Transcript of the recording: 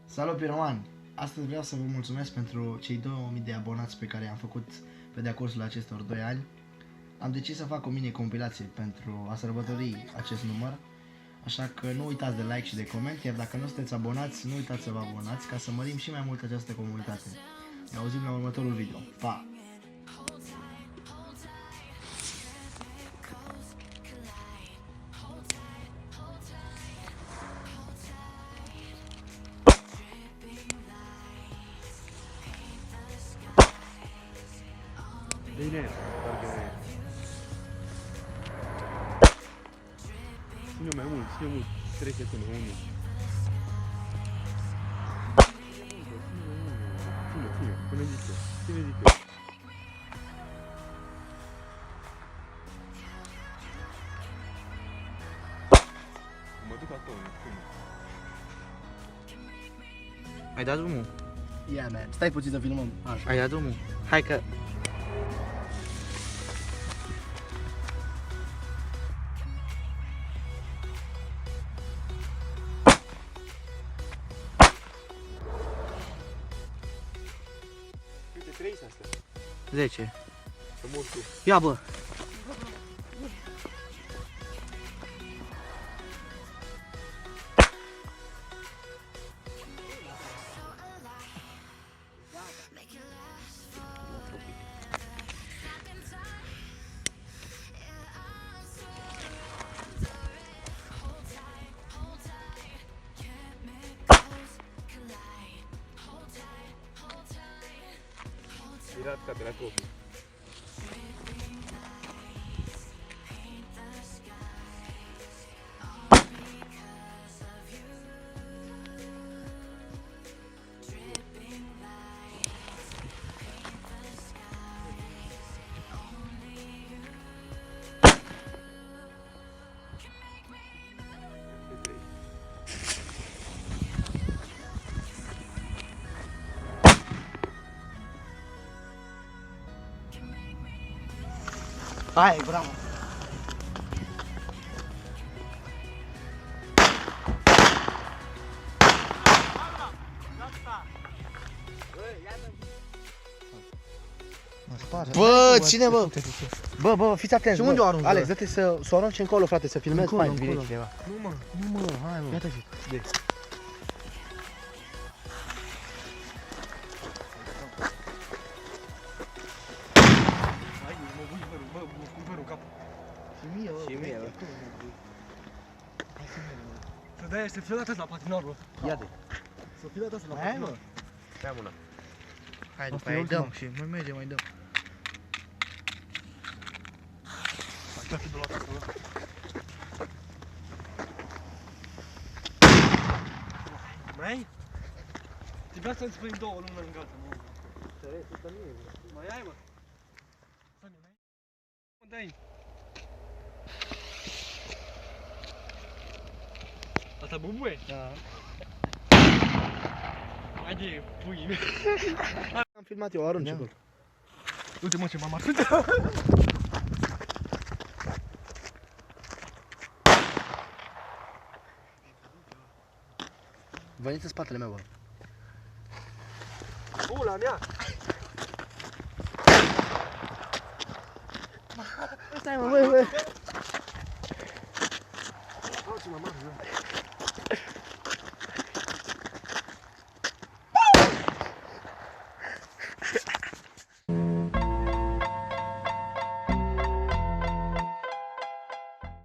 Salut, piromani! Astăzi vreau să vă mulțumesc pentru cei 2000 de abonați pe care i-am făcut pe decursul acestor 2 ani. Am decis să fac o mini-compilație pentru a sărbători acest număr, așa că nu uitați de like și de coment, iar dacă nu sunteți abonați, nu uitați să vă abonați ca să mărim și mai mult această comunitate. Ne auzim la următorul video. Pa! Bine, parcă... Ține mai mult, 3 secunde, mai mult. Ține, până zice, ține zice. Mă duc acolo, ține. Ai dat drumul? Yeah, man. Stai puțin să filmăm. Așa. Ai dat drumul? Hai că... Câte 3 sunt astea? 10. Să mor tu. Ia bă! Mirat ca de la copii. Hai, bravo! Bă, cine bă? Bă, fiți atenți, Și unde o arunci, bă? Alex, dă-te să o arunci încolo, frate, să filmezi Încolo, fain, vine încolo. cineva. Nu mă, hai mă. Iată și. Hai, mă pun părul în cap. Și mie, bă. Și mie, bă. Să dai, să fie dat asta la patinar, bă. Ia de. Să fie dat asta la Hai, patinar. mă. Ia mâna. Hai, după Asta aia e îi dăm ultima. și mai merge, mai dăm. Așa fi de la casă, bă. Mai? Trebuia să-mi spui 2 luni în gata, mă. Mai ai, mă? Să ne mai ai? Mă, dai. Asta bubuie? Da. Haide, pui. Am filmat eu, arunci Da. acolo. Uite, mă, ce m-am aruncat. Veniți în spatele meu, bă. Ula mea! Stai mă, bă. Auzi, mă, mă,